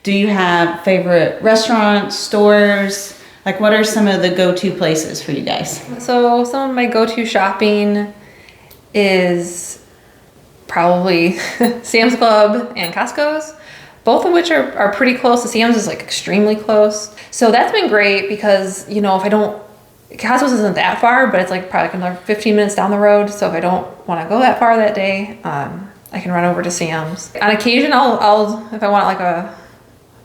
Do you have favorite restaurants, stores? Like, what are some of the go-to places for you guys? So some of my go-to shopping is probably Sam's Club and Costco's, both of which are pretty close. The Sam's is like extremely close. So that's been great because, if I don't, Costco's isn't that far, but it's like probably another 15 minutes down the road. So if I don't want to go that far that day, I can run over to Sam's. On occasion, I'll if I want like a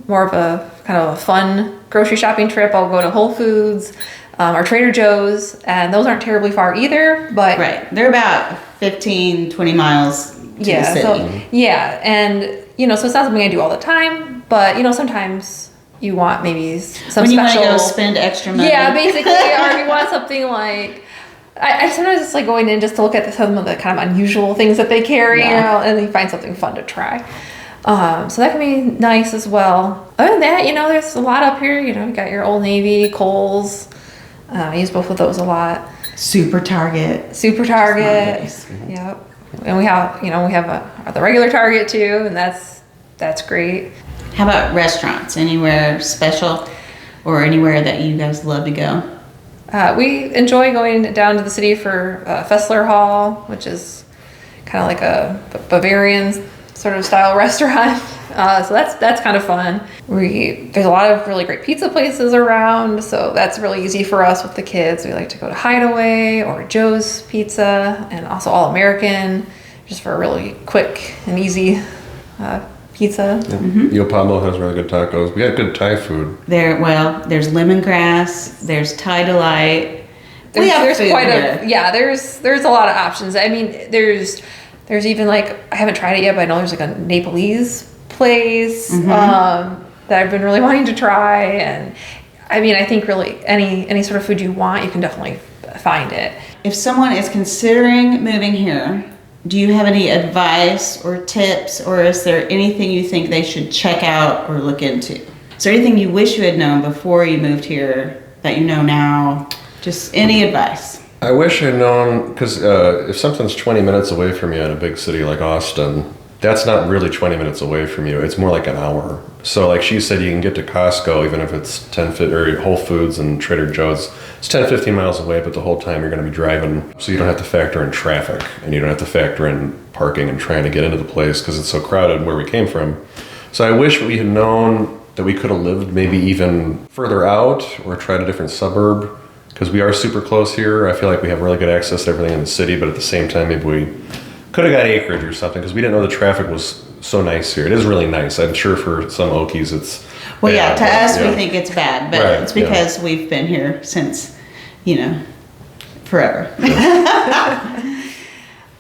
more of a kind of a fun grocery shopping trip, I'll go to Whole Foods or Trader Joe's, and those aren't terribly far either. But right, they're about 15, 20 miles to the city. So, and so it's not something I do all the time, but sometimes you want maybe some when you special. want to go spend extra money. Yeah, basically, or if you want something like. I sometimes it's like going in just to look at some of the kind of unusual things that they carry, and you find something fun to try. So that can be nice as well. Other than that, there's a lot up here. You got your Old Navy, Kohl's. I use both of those a lot. Super Target. Nice. Yep. And we have the regular Target too, and that's great. How about restaurants? Anywhere special, or anywhere that you guys love to go? We enjoy going down to the city for Fessler Hall, which is kind of like a Bavarian sort of style restaurant. So that's kind of fun. There's a lot of really great pizza places around, so that's really easy for us with the kids. We like to go to Hideaway or Joe's Pizza, and also All American, just for a really quick and easy pizza. Yeah. Yo Pablo has really good tacos. We got good Thai food. There's lemongrass, there's Thai Delight. There's a lot of options. I mean, there's even like, I haven't tried it yet, but I know there's like a Nepalese place that I've been really wanting to try. And I mean, I think really any sort of food you want, you can definitely find it. If someone is considering moving here, do you have any advice or tips, or is there anything you think they should check out or look into? Is there anything you wish you had known before you moved here that you know now? Just any advice? I wish I'd known, because if something's 20 minutes away from you in a big city like Austin, that's not really 20 minutes away from you. It's more like an hour. So like she said, you can get to Costco even if it's 10 feet, or Whole Foods and Trader Joe's. It's 10, 15 miles away, but the whole time you're going to be driving. So you don't have to factor in traffic, and you don't have to factor in parking and trying to get into the place because it's so crowded where we came from. So I wish we had known that we could have lived maybe even further out or tried a different suburb, because we are super close here. I feel like we have really good access to everything in the city, but at the same time, maybe we could have got acreage or something, because we didn't know the traffic was so nice here. It is really nice. I'm sure for some Okies it's bad, to us we think it's bad, but it's because we've been here since, forever.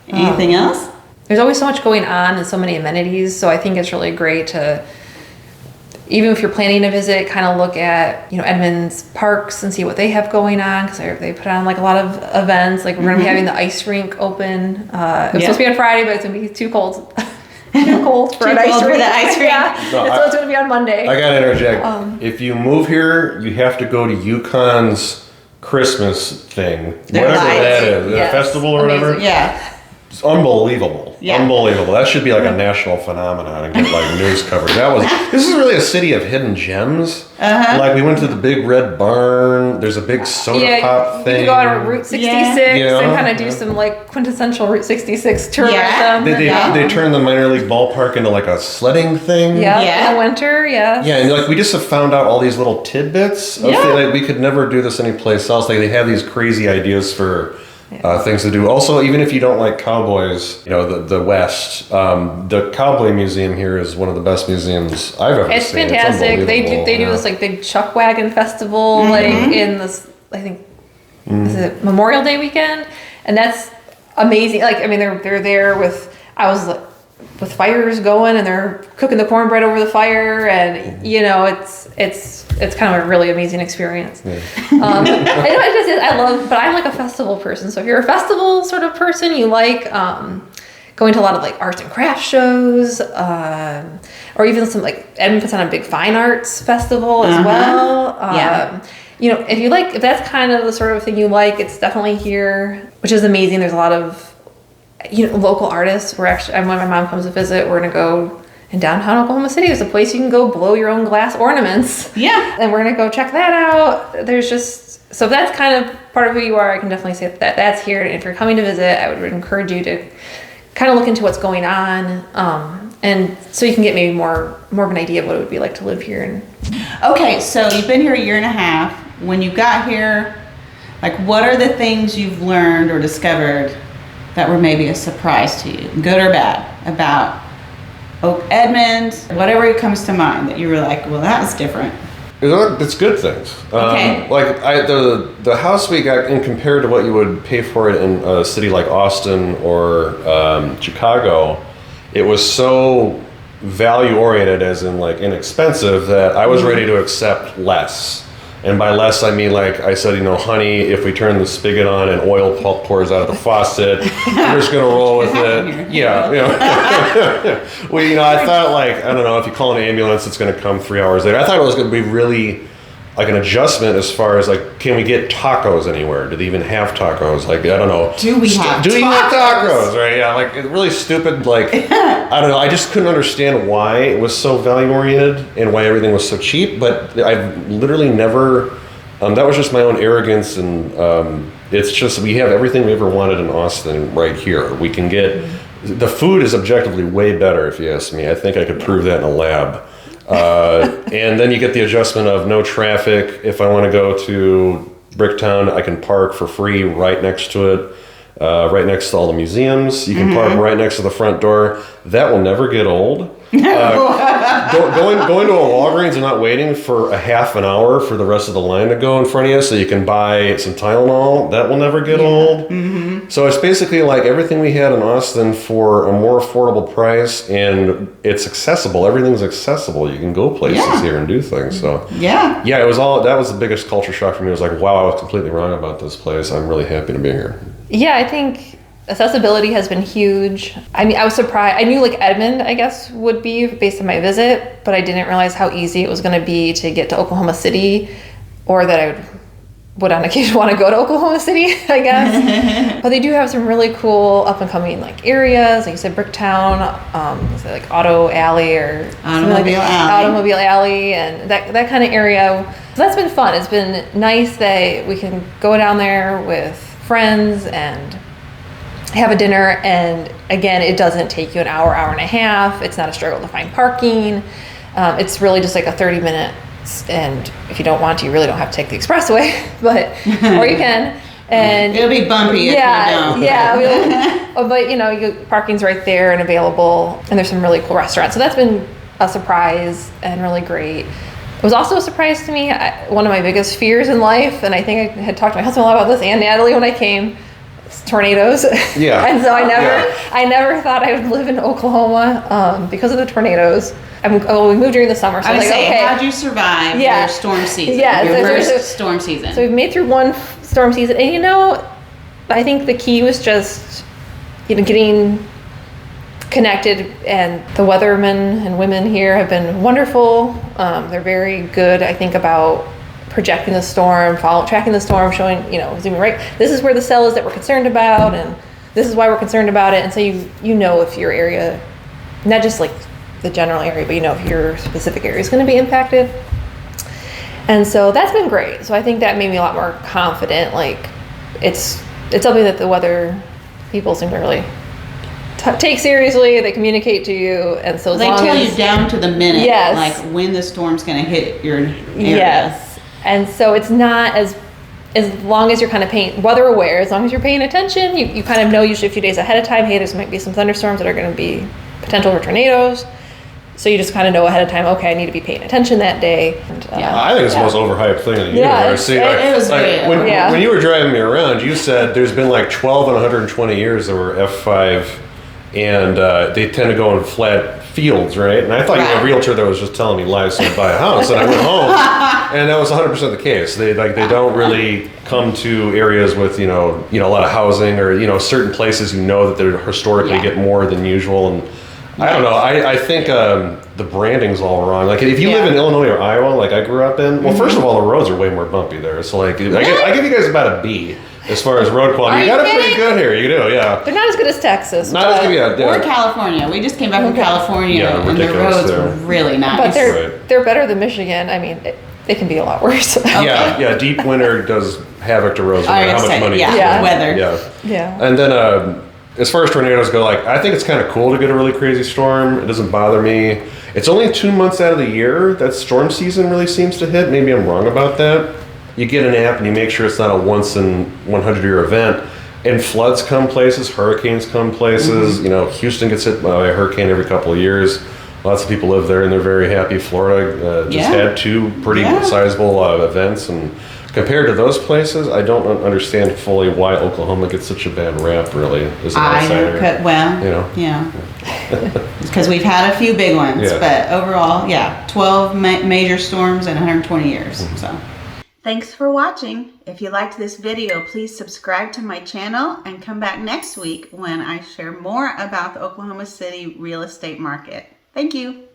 Anything else? There's always so much going on and so many amenities, so I think it's really great to, even if you're planning to visit, kind of look at, Edmond's parks and see what they have going on, because they put on like a lot of events. Like we're going to be having the ice rink open. It was supposed to be on Friday, but it's going to be too cold. Too cold for an ice rink. Yeah, so it's going to be on Monday. I got to interject. If you move here, you have to go to UConn's Christmas thing, whatever that is, a festival or whatever. Yeah. It's unbelievable. Yeah. Unbelievable. That should be like a national phenomenon and get like news coverage. This is really a city of hidden gems. Like we went to the big red barn. There's a big soda pop thing. You can go on Route 66 and kind of do some like quintessential Route 66 tourism. They turned the minor league ballpark into like a sledding thing. In the winter, Yeah, and like we just have found out all these little tidbits. Like we could never do this anyplace else. Like they have these crazy ideas for things to do. Also, even if you don't like cowboys, the West, the Cowboy Museum here is one of the best museums I've ever seen. It's fantastic. They do this like big chuck wagon festival like in this, I think, is it Memorial Day weekend, and that's amazing. Like I mean, they're there with fires going, and they're cooking the cornbread over the fire, and it's kind of a really amazing experience. But I'm like a festival person. So if you're a festival sort of person, you like going to a lot of like arts and crafts shows, or even some like Edmond puts on a big fine arts festival as well. If that's kind of the sort of thing you like, it's definitely here, which is amazing. There's a lot of local artists. When my mom comes to visit, we're gonna go in downtown Oklahoma City, there's a place you can go blow your own glass ornaments. Yeah. And we're going to go check that out. There's just, so if that's kind of part of who you are, I can definitely say that that's here. And if you're coming to visit, I would encourage you to kind of look into what's going on. And so you can get maybe more of an idea of what it would be like to live here. Okay, so you've been here a year and a half. When you got here, like, what are the things you've learned or discovered that were maybe a surprise to you, good or bad, about Edmond, whatever comes to mind that you were like, well, that was different? It's good things. Okay. Like the house we got, in compared to what you would pay for it in a city like Austin or Chicago, it was so value oriented, as in like inexpensive, that I was ready to accept less. And by less, I mean, like I said, honey, if we turn the spigot on and oil pours out of the faucet, we're just going to roll with it. Yeah. Well, I thought, like, I don't know, if you call an ambulance, it's going to come 3 hours later. I thought it was going to be really like an adjustment as far as, like, can we get tacos anywhere? Do they even have tacos? Like, I don't know. Do we have tacos? Right? Yeah. Like, it's really stupid. Like, I don't know. I just couldn't understand why it was so value oriented and why everything was so cheap. But I've literally never. That was just my own arrogance, and it's just we have everything we ever wanted in Austin right here. We can get the food is objectively way better, if you ask me. I think I could prove that in a lab. And then you get the adjustment of no traffic. If I want to go to Bricktown, I can park for free right next to it, right next to all the museums. You can park right next to the front door. That will never get old. Going to a Walgreens and not waiting for a half an hour for the rest of the line to go in front of you so you can buy some Tylenol, that will never get old. So it's basically like everything we had in Austin for a more affordable price, and it's accessible. Everything's accessible. You can go places here and do things. So it was all, that was the biggest culture shock for me. It was like, wow, I was completely wrong about this place. I'm really happy to be here. Yeah, I think accessibility has been huge. I mean, I was surprised. I knew like Edmond, I guess, would be based on my visit, but I didn't realize how easy it was going to be to get to Oklahoma City, or that I would on occasion want to go to Oklahoma City, I guess. But they do have some really cool up and coming like areas, like you said, Bricktown, like Auto Alley or Automobile Alley, and that kind of area. So that's been fun. It's been nice that we can go down there with friends and have a dinner, and again, it doesn't take you an hour and a half. It's not a struggle to find parking. It's really just like a 30 minutes, and if you don't want to, you really don't have to take the expressway, but or you can. And it'll be bumpy if you don't. But parking's right there and available, and there's some really cool restaurants. So that's been a surprise and really great. It was also a surprise to me. One of my biggest fears in life, and I think I had talked to my husband a lot about this and Natalie when I came, tornadoes. Yeah. And so I never thought I would live in Oklahoma because of the tornadoes. We moved during the summer, so I was like, okay. How'd you survive your storm season? Yeah, your first storm season. So we've made through one storm season, and I think the key was just getting connected, and the weathermen and women here have been wonderful. They're very good, I think, about projecting the storm, tracking the storm, showing, zooming right. This is where the cell is that we're concerned about, and this is why we're concerned about it. And so if your area, not just like the general area, but if your specific area is going to be impacted. And so that's been great. So I think that made me a lot more confident. Like it's something that the weather people seem to really take seriously. They communicate to you, and so they tell you down to the minute, like when the storm's going to hit your area. Yes. And so it's not as long as you're kind of weather aware, as long as you're paying attention, you kind of know usually a few days ahead of time, hey, there might be some thunderstorms that are going to be potential for tornadoes. So you just kind of know ahead of time, okay, I need to be paying attention that day. And, I think it's the most overhyped thing in the universe. It was great. When you were driving me around, you said there's been like 12 and 120 years that were F5, and they tend to go in flat fields, right? And I thought you were a realtor that was just telling me lies so I'd buy a house. And I went home, and that was 100% the case. They don't really come to areas with a lot of housing, or certain places that they historically get more than usual. And I don't know. I think the branding's all wrong. Like if you live in Illinois or Iowa, like I grew up in, well, first of all, the roads are way more bumpy there. So like, I give you guys about a B as far as road quality. You got it pretty good here. You do, yeah. They're not as good as Texas. Not as good, Or California. We just came back from California, and the roads were really nice. But they're better than Michigan. I mean, they can be a lot worse. Okay. Yeah. Deep winter does havoc to roads, no matter how much money you spend. Weather. Yeah. And then as far as tornadoes go, like I think it's kind of cool to get a really crazy storm. It doesn't bother me. It's only 2 months out of the year that storm season really seems to hit. Maybe I'm wrong about that. You get an app and you make sure it's not a once in 100 year event. And floods come places, hurricanes come places. You know, Houston gets hit by a hurricane every couple of years. Lots of people live there and they're very happy. Florida just had 2 pretty sizable events, and compared to those places, I don't understand fully why Oklahoma gets such a bad rap, really, as an outsider. Because we've had a few big ones, but overall, 12 major storms in 120 years. So, thanks for watching. If you liked this video, please subscribe to my channel and come back next week when I share more about the Oklahoma City real estate market. Thank you.